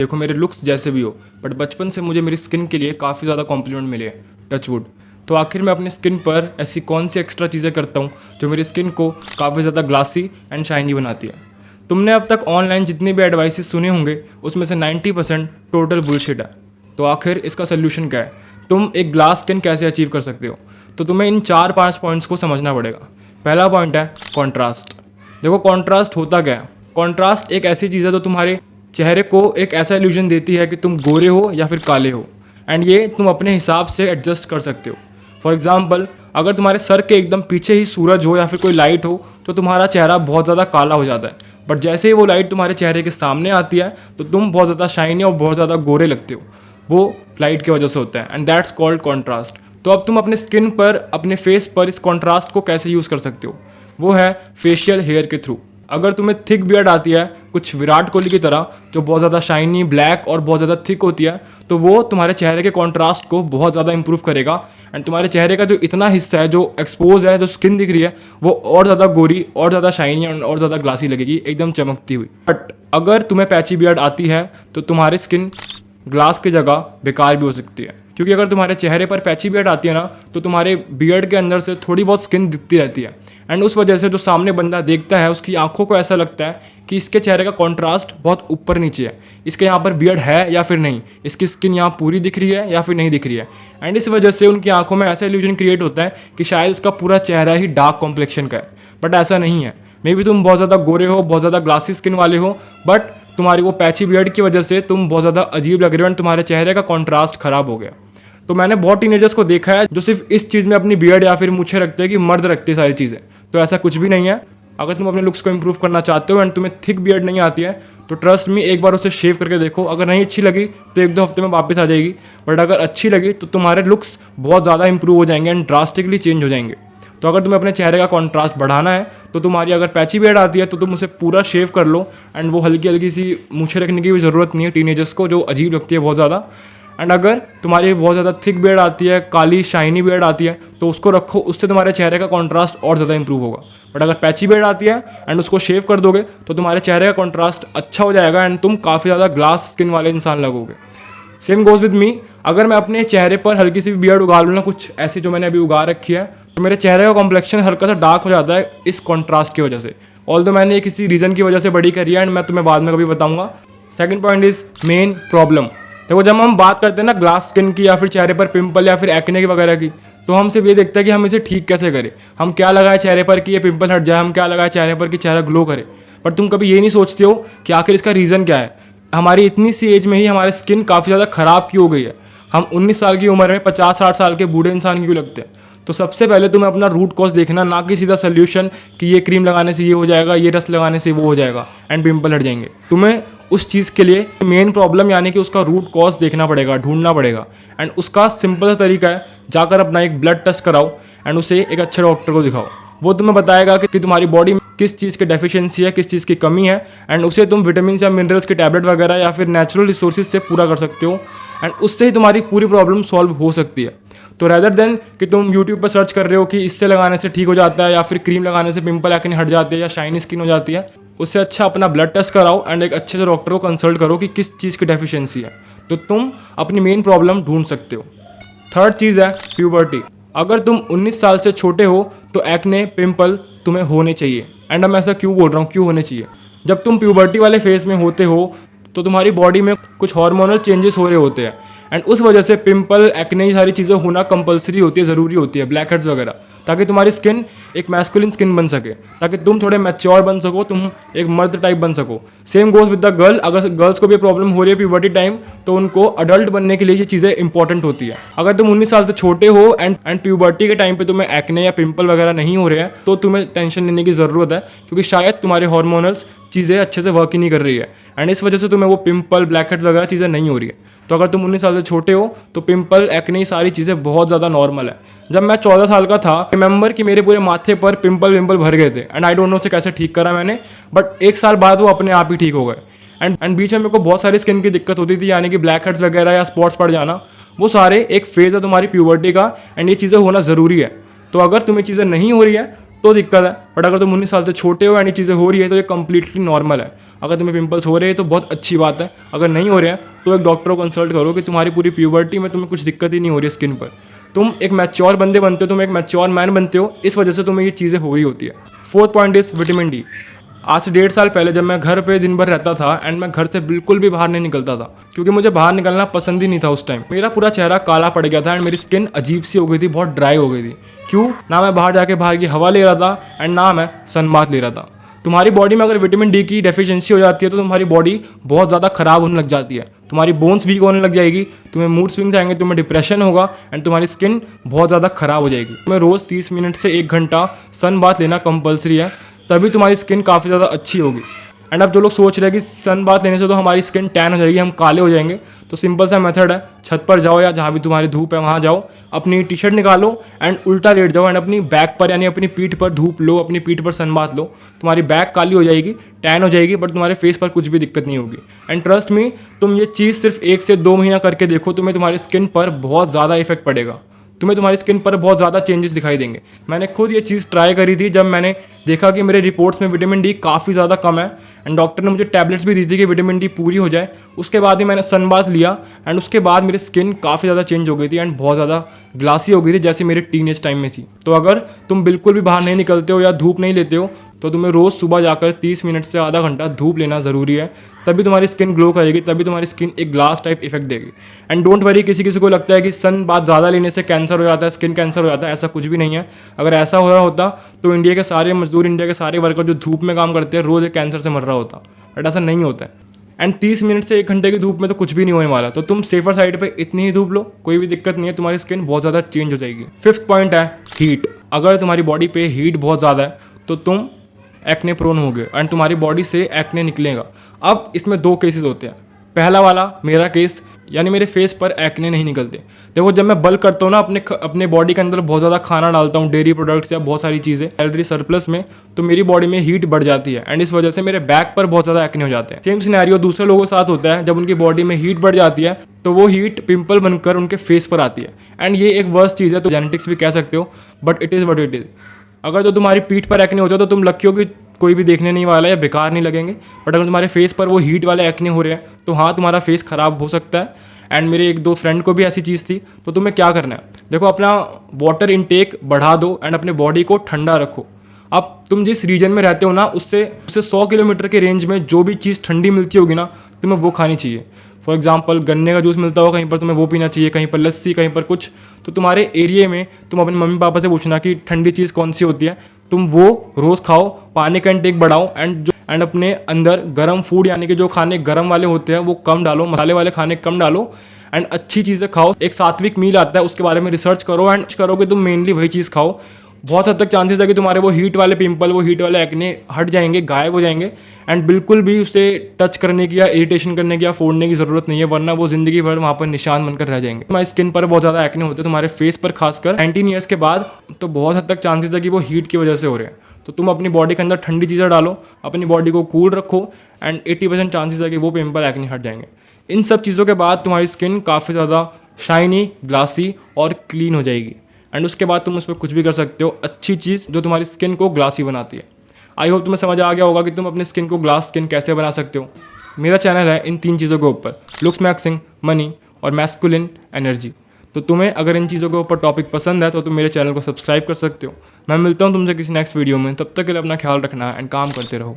देखो मेरे लुक्स जैसे भी हो, बट बचपन से मुझे मेरी स्किन के लिए काफ़ी ज़्यादा कॉम्प्लीमेंट मिले हैं, टचवुड। तो आखिर मैं अपनी स्किन पर ऐसी कौन सी एक्स्ट्रा चीज़ें करता हूँ जो मेरी स्किन को काफ़ी ज़्यादा ग्लासी एंड शाइनी बनाती है। तुमने अब तक ऑनलाइन जितनी भी एडवाइसेस सुने होंगे उसमें से 90% टोटल बुलशिट है। तो आखिर इसका सोल्यूशन क्या है, तुम एक ग्लास स्किन कैसे अचीव कर सकते हो? तो तुम्हें इन 4-5 पॉइंट्स को समझना पड़ेगा। पहला पॉइंट है कॉन्ट्रास्ट। देखो कॉन्ट्रास्ट होता क्या है? कॉन्ट्रास्ट एक ऐसी चीज़ है जो तुम्हारे चेहरे को एक ऐसा इल्यूजन देती है कि तुम गोरे हो या फिर काले हो, एंड ये तुम अपने हिसाब से एडजस्ट कर सकते हो। फॉर एग्जाम्पल, अगर तुम्हारे सर के एकदम पीछे ही सूरज हो या फिर कोई लाइट हो तो तुम्हारा चेहरा बहुत ज़्यादा काला हो जाता है, बट जैसे ही वो लाइट तुम्हारे चेहरे के सामने आती है तो तुम बहुत ज़्यादा शाइनी और बहुत ज़्यादा गोरे लगते हो। वो लाइट की वजह से होता है, एंड दैट्स कॉल्ड कॉन्ट्रास्ट। तो अब तुम अपने स्किन पर, अपने फेस पर इस कॉन्ट्रास्ट को कैसे यूज़ कर सकते हो? वो है फेशियल हेयर के थ्रू। अगर तुम्हें थिक बियर्ड आती है, कुछ विराट कोहली की तरह, जो बहुत ज़्यादा शाइनी, ब्लैक और बहुत ज़्यादा थिक होती है, तो वो तुम्हारे चेहरे के कॉन्ट्रास्ट को बहुत ज़्यादा इंप्रूव करेगा, एंड तुम्हारे चेहरे का जो इतना हिस्सा है जो एक्सपोज है, जो स्किन दिख रही है, वो और ज़्यादा गोरी, और ज़्यादा शाइनी और ज़्यादा ग्लासी लगेगी, एकदम चमकती हुई। बट अगर तुम्हें पैची बियर्ड आती है तो तुम्हारी स्किन ग्लास की जगह बेकार भी हो सकती है, क्योंकि अगर तुम्हारे चेहरे पर पैची बियर्ड आती है ना, तो तुम्हारे बियर्ड के अंदर से थोड़ी बहुत स्किन दिखती रहती है, एंड उस वजह से जो सामने बंदा देखता है उसकी आंखों को ऐसा लगता है कि इसके चेहरे का कॉन्ट्रास्ट बहुत ऊपर नीचे है, इसके यहाँ पर बियर्ड है या फिर नहीं, इसकी स्किन यहाँ पूरी दिख रही है या फिर नहीं दिख रही है, एंड इस वजह से उनकी आंखों में ऐसा इल्यूजन क्रिएट होता है कि शायद इसका पूरा चेहरा ही डार्क कॉम्प्लेक्शन का है। बट ऐसा नहीं है। मे बी तुम बहुत ज़्यादा गोरे हो, बहुत ज़्यादा ग्लासी स्किन वाले हो, बट तुम्हारी वो पैची बियर्ड की वजह से तुम बहुत ज़्यादा अजीब लग रहे हो एंड तुम्हारे चेहरे का कॉन्ट्रास्ट खराब हो गया। तो मैंने बहुत टीनेजर्स को देखा है जो सिर्फ इस चीज़ में अपनी बियर्ड या फिर मूछें रखते हैं कि मर्द रखते हैं सारी चीज़ें। तो ऐसा कुछ भी नहीं है। अगर तुम अपने लुक्स को इंप्रूव करना चाहते हो एंड तुम्हें थिक बियर्ड नहीं आती है तो ट्रस्ट मी, एक बार उसे शेव करके देखो। अगर नहीं अच्छी लगी तो 1-2 हफ्ते में वापस आ जाएगी, बट अगर अच्छी लगी तो तुम्हारे लुक्स बहुत ज़्यादा इंप्रूव हो जाएंगे एंड ड्रास्टिकली चेंज हो जाएंगे। तो अगर तुम्हें अपने चेहरे का कॉन्ट्रास्ट बढ़ाना है तो तुम्हारी अगर पैची बियर्ड आती है तो तुम उसे पूरा शेव कर लो, एंड वो हल्की हल्की सी मूछें रखने की भी ज़रूरत नहीं है टीनेजर्स को, जो अजीब लगती है बहुत ज़्यादा। एंड अगर तुम्हारी बहुत ज़्यादा थिक बियर्ड आती है, काली शाइनी बियर्ड आती है, तो उसको रखो, उससे तुम्हारे चेहरे का कॉन्ट्रास्ट और ज़्यादा इंप्रूव होगा। बट अगर पैची बियर्ड आती है एंड उसको शेव कर दोगे तो तुम्हारे चेहरे का कॉन्ट्रास्ट अच्छा हो जाएगा एंड तुम काफ़ी ज़्यादा ग्लास स्किन वाले इंसान लगोगे। Same goes with me. अगर मैं अपने चेहरे पर हल्की सी भी बियर्ड उगा लूँ ना, कुछ ऐसी जो मैंने अभी उगा रखी है, तो मेरे चेहरे का कॉम्प्लेक्शन हल्का सा डार्क हो जाता है इस कॉन्ट्रास्ट की वजह से। ऑल्दो मैंने ये किसी रीज़न की वजह से बड़ी करी है एंड मैं तुम्हें बाद में कभी बताऊंगा। Second point is main problem. देखो जब हम बात करते हैं ना ग्लास स्किन की या फिर चेहरे पर पिंपल या फिर एक्ने की वगैरह की, तो हम सिर्फ ये देखते हैं कि हम इसे ठीक कैसे करें, हम क्या लगाए चेहरे पर कि ये पिंपल हट जाए, हम क्या लगाए चेहरे पर कि चेहरा ग्लो करे। पर तुम कभी ये नहीं सोचते हो कि आखिर इसका रीज़न क्या है। हमारी इतनी सी एज में ही हमारी स्किन काफ़ी ज़्यादा ख़राब क्यों हो गई है? हम 19 साल की उम्र में 50-60 साल के बूढ़े इंसान क्यों लगते हैं? तो सबसे पहले तुम्हें अपना रूट कॉज देखना, ना कि सीधा सोल्यूशन कि ये क्रीम लगाने से ये हो जाएगा, ये रस लगाने से वो हो जाएगा एंड पिंपल हट जाएंगे। तुम्हें उस चीज़ के लिए मेन प्रॉब्लम यानी कि उसका रूट कॉज देखना पड़ेगा, ढूंढना पड़ेगा, एंड उसका सिंपल सा तरीका है जाकर अपना एक ब्लड टेस्ट कराओ एंड उसे एक अच्छे डॉक्टर को दिखाओ। वो तुम्हें बताएगा कि तुम्हारी बॉडी में किस चीज़ की डेफिशिएंसी है, किस चीज़ की कमी है, एंड उसे तुम विटामिन या मिनरल्स के टैबलेट वगैरह या फिर नेचुरल रिसोर्सेज से पूरा कर सकते हो, एंड उससे ही तुम्हारी पूरी प्रॉब्लम सॉल्व हो सकती है। तो रैदर देन कि तुम यूट्यूब पर सर्च कर रहे हो कि इससे लगाने से ठीक हो जाता है या फिर क्रीम लगाने से पिंपल एक्ने हट जाते हैं या शाइनी स्किन हो जाती है, उससे अच्छा अपना ब्लड टेस्ट कराओ एंड एक अच्छे से डॉक्टर को कंसल्ट करो कि किस चीज़ की डेफिशिएंसी है, तो तुम अपनी मेन प्रॉब्लम ढूंढ सकते हो। थर्ड चीज़ है प्यूबर्टी। अगर तुम 19 साल से छोटे हो तो एक्ने, पिंपल तुम्हें होने चाहिए। एंड मैं ऐसा क्यों बोल रहा हूँ, क्यों होने चाहिए? जब तुम प्यूबर्टी वाले फेज में होते हो तो तुम्हारी बॉडी में कुछ हार्मोनल चेंजेस हो रहे होते हैं, एंड उस वजह से पिंपल, एक्ने, ये सारी चीज़ें होना कंपलसरी होती है, ज़रूरी होती है, ब्लैक हेड्स वगैरह, ताकि तुम्हारी स्किन एक मैस्कुलिन स्किन बन सके, ताकि तुम थोड़े मैच्योर बन सको, तुम एक मर्द टाइप बन सको। Same goes with the girl. अगर गर्ल्स को भी प्रॉब्लम हो रही है प्यूबर्टी टाइम, तो उनको अडल्ट बनने के लिए ये चीज़ें इंपॉर्टेंट होती है। अगर तुम 19 साल से छोटे हो एंड प्यूबर्टी के टाइम पे तुम्हें एक्ने या पिंपल वगैरह नहीं हो रहे हैं, तो तुम्हें टेंशन लेने की ज़रूरत है, क्योंकि शायद तुम्हारे हार्मोनल्स चीज़ें अच्छे से वर्क ही नहीं कर रही है, एंड इस वजह से तुम्हें वो पिंपल, ब्लैक हेड वगैरह चीज़ें नहीं हो रही है। तो अगर तुम 19 साल से छोटे हो तो पिंपल, एक्ने, सारी चीज़ें बहुत ज़्यादा नॉर्मल है। जब मैं 14 साल का था, रिमेंबर कि मेरे पूरे माथे पर पिंपल विंपल भर गए थे, एंड आई डोंट नो से कैसे ठीक करा मैंने, बट 1 साल बाद वो अपने आप ही ठीक हो गए। एंड बीच में मेरे को बहुत सारी स्किन की दिक्कत होती थी, यानी कि ब्लैक हेड्स वगैरह या स्पॉट्स पड़ जाना। वो सारे एक फेज़ है तुम्हारी प्यूबर्टी का, एंड ये चीज़ें होना ज़रूरी है। तो अगर तुम्हें चीज़ें नहीं हो रही है तो दिक्कत है। बट अगर तुम 19 साल से छोटे हो एंड ये चीज़ें हो रही है तो ये कम्प्लीटली नॉर्मल है। अगर तुम्हें पिंपल्स हो रहे हैं तो बहुत अच्छी बात है, अगर नहीं हो रहे हैं तो एक डॉक्टर को कंसल्ट करो कि तुम्हारी पूरी प्यूबर्टी में तुम्हें कुछ दिक्कत ही नहीं हो रही है स्किन पर। तुम एक मैच्योर बंदे बनते हो, तुम एक मैच्योर मैन बनते हो, इस वजह से तुम्हें ये चीज़ें हो रही होती है। Fourth point is vitamin D. आज से 1.5 साल पहले जब मैं घर पे दिन भर रहता था एंड मैं घर से बिल्कुल भी बाहर नहीं निकलता था, क्योंकि मुझे बाहर निकलना पसंद ही नहीं था उस टाइम। मेरा पूरा चेहरा काला पड़ गया था एंड मेरी स्किन अजीब सी हो गई थी, बहुत ड्राई हो गई थी। क्यों? ना मैं बाहर जाके बाहर की हवा ले रहा था एंड ना मैं सनबाथ ले रहा था। तुम्हारी बॉडी में अगर विटामिन डी की डेफिशिएंसी हो जाती है तो तुम्हारी बॉडी बहुत ज़्यादा खराब होने लग जाती है, तुम्हारी बोन्स वीक होने लग जाएगी, तुम्हें मूड स्विंग्स आएंगे, तुम्हें डिप्रेशन होगा एंड तुम्हारी स्किन बहुत ज़्यादा खराब हो जाएगी। तुम्हें रोज़ 30 मिनट से 1 घंटा सन बाथ लेना कंपलसरी है, तभी तुम्हारी स्किन काफ़ी ज़्यादा अच्छी होगी। एंड अब जो लोग सोच रहे हैं कि सन बाथ लेने से तो हमारी स्किन टैन हो जाएगी, हम काले हो जाएंगे, तो सिंपल सा मेथड है, छत पर जाओ या जहाँ भी तुम्हारी धूप है वहाँ जाओ, अपनी टी शर्ट निकालो एंड उल्टा लेट जाओ एंड अपनी बैक पर यानी अपनी पीठ पर धूप लो, अपनी पीठ पर सन बाथ लो। तुम्हारी बैक काली हो जाएगी, टैन हो जाएगी, बट तुम्हारे फेस पर कुछ भी दिक्कत नहीं होगी। एंड ट्रस्ट मी, तुम ये चीज़ सिर्फ 1 से 2 महीना करके देखो, तुम्हें तुम्हारी स्किन पर बहुत ज़्यादा इफेक्ट पड़ेगा, तुम्हें तुम्हारी स्किन पर बहुत ज़्यादा चेंजेस दिखाई देंगे। मैंने खुद ये चीज़ ट्राई करी थी जब मैंने देखा कि मेरे रिपोर्ट्स में विटामिन डी काफ़ी ज़्यादा कम है एंड डॉक्टर ने मुझे टैबलेट्स भी दी थी कि विटामिन डी पूरी हो जाए। उसके बाद ही मैंने सनबाथ लिया एंड उसके बाद मेरी स्किन काफ़ी ज़्यादा चेंज हो गई थी एंड बहुत ज़्यादा ग्लासी हो गई थी, जैसे मेरे टीनेज टाइम में थी। तो अगर तुम बिल्कुल भी बाहर नहीं निकलते हो या धूप नहीं लेते हो तो तुम्हें रोज़ सुबह जाकर 30 मिनट से आधा घंटा धूप लेना ज़रूरी है, तभी तुम्हारी स्किन ग्लो करेगी, तभी तुम्हारी स्किन एक ग्लास टाइप इफेक्ट देगी। एंड डोंट वरी, किसी किसी को लगता है कि सन बाथ ज़्यादा लेने से कैंसर हो जाता है, स्किन कैंसर हो जाता है, ऐसा कुछ भी नहीं है। अगर ऐसा हो रहा होता तो इंडिया के सारे मजदूर, इंडिया के सारे वर्कर जो धूप में काम करते हैं रोज़ एक कैंसर से मर रहा होता, बट ऐसा नहीं होता है। एंड 30 मिनट से 1 घंटे की धूप में तो कुछ भी नहीं होने वाला, तो तुम सेफर साइड पे इतनी ही धूप लो, कोई भी दिक्कत नहीं है, तुम्हारी स्किन बहुत ज़्यादा चेंज हो जाएगी। 5th पॉइंट है हीट। अगर तुम्हारी बॉडी पे हीट बहुत ज़्यादा है तो तुम एक्ने प्रोन होगे एंड तुम्हारी बॉडी से एक्ने निकलेगा। अब इसमें 2 केसेस होते हैं। पहला वाला मेरा केस, यानी मेरे फेस पर एक्ने नहीं निकलते। देखो, जब मैं बल्क करता हूँ ना, अपने बॉडी के अंदर बहुत ज़्यादा खाना डालता हूँ, डेयरी प्रोडक्ट्स या बहुत सारी चीज़ें, कैलोरी सरप्लस में, तो मेरी बॉडी में हीट बढ़ जाती है एंड इस वजह से मेरे बैक पर बहुत ज़्यादा एक्ने हो जाते हैं। सेम सिनेरियो दूसरे लोगों के साथ होता है, जब उनकी बॉडी में हीट बढ़ जाती है तो वो हीट पिंपल बनकर उनके फेस पर आती है एंड ये एक वर्स्ट चीज़ है, तो जेनेटिक्स भी कह सकते हो, but it is what it is. अगर तो तुम्हारी पीठ पर एक्ने होता है तो तुम लकी हो कि कोई भी देखने नहीं वाला है या बेकार नहीं लगेंगे, बट अगर तुम्हारे फेस पर वो हीट वाले एक्ने हो रहे हैं तो हाँ, तुम्हारा फेस ख़राब हो सकता है। एंड मेरे 1-2 फ्रेंड को भी ऐसी चीज़ थी। तो तुम्हें क्या करना है, देखो, अपना वाटर इनटेक बढ़ा दो एंड अपने बॉडी को ठंडा रखो। अब तुम जिस रीजन में रहते हो ना, उससे 100 किलोमीटर के रेंज में जो भी चीज़ ठंडी मिलती होगी ना, तुम्हें वो खानी चाहिए। फॉर एग्जाम्पल, गन्ने का जूस मिलता हो कहीं पर, तुम्हें वो पीना चाहिए, कहीं पर लस्सी, कहीं पर कुछ। तो तुम्हारे एरिया में तुम अपने मम्मी पापा से पूछना कि ठंडी चीज़ कौन सी होती है, तुम वो रोज़ खाओ, पानी का इंटेक बढ़ाओ एंड अपने अंदर गर्म फूड, यानी कि जो खाने गर्म वाले होते हैं वो कम डालो, मसाले वाले खाने कम डालो एंड अच्छी चीज़ें खाओ। एक सात्विक मील आता है, उसके बारे में रिसर्च करो एंड करो कि तुम मेनली वही चीज़ खाओ। बहुत हद तक चांसेस है कि तुम्हारे वो हीट वाले पिंपल, वो हीट वाले एक्ने हट जाएंगे, गायब हो जाएंगे एंड बिल्कुल भी उसे टच करने की या इरिटेशन करने की या फोड़ने की ज़रूरत नहीं है, वरना वो ज़िंदगी भर वहाँ पर निशान बनकर रह जाएंगे। तुम्हारी स्किन पर बहुत ज़्यादा एक्ने होते हैं, तुम्हारे फेस पर खासकर 19 ईयर्स के बाद, तो बहुत हद तक चांसेस है कि वो हीट की वजह से हो रहे हैं। तो तुम अपनी बॉडी के अंदर ठंडी चीज़ें डालो, अपनी बॉडी को कूल रखो एंड 80% चांसेस है कि वो पिंपल एक्ने हट जाएंगे। इन सब चीज़ों के बाद तुम्हारी स्किन काफ़ी ज़्यादा शाइनी, ग्लासी और क्लीन हो जाएगी एंड उसके बाद तुम उस पर कुछ भी कर सकते हो, अच्छी चीज़ जो तुम्हारी स्किन को ग्लासी बनाती है। आई होप तुम्हें समझ आ गया होगा कि तुम अपनी स्किन को ग्लास स्किन कैसे बना सकते हो। मेरा चैनल है इन 3 चीज़ों के ऊपर, लुक्स, मैक्सिंग, मनी और मैस्कुलिन एनर्जी। तो तुम्हें अगर इन चीज़ों के ऊपर टॉपिक पसंद है तो तुम मेरे चैनल को सब्सक्राइब कर सकते हो। मैं मिलता हूँ तुमसे किसी नेक्स्ट वीडियो में, तब तक के लिए अपना ख्याल रखना एंड काम करते रहो।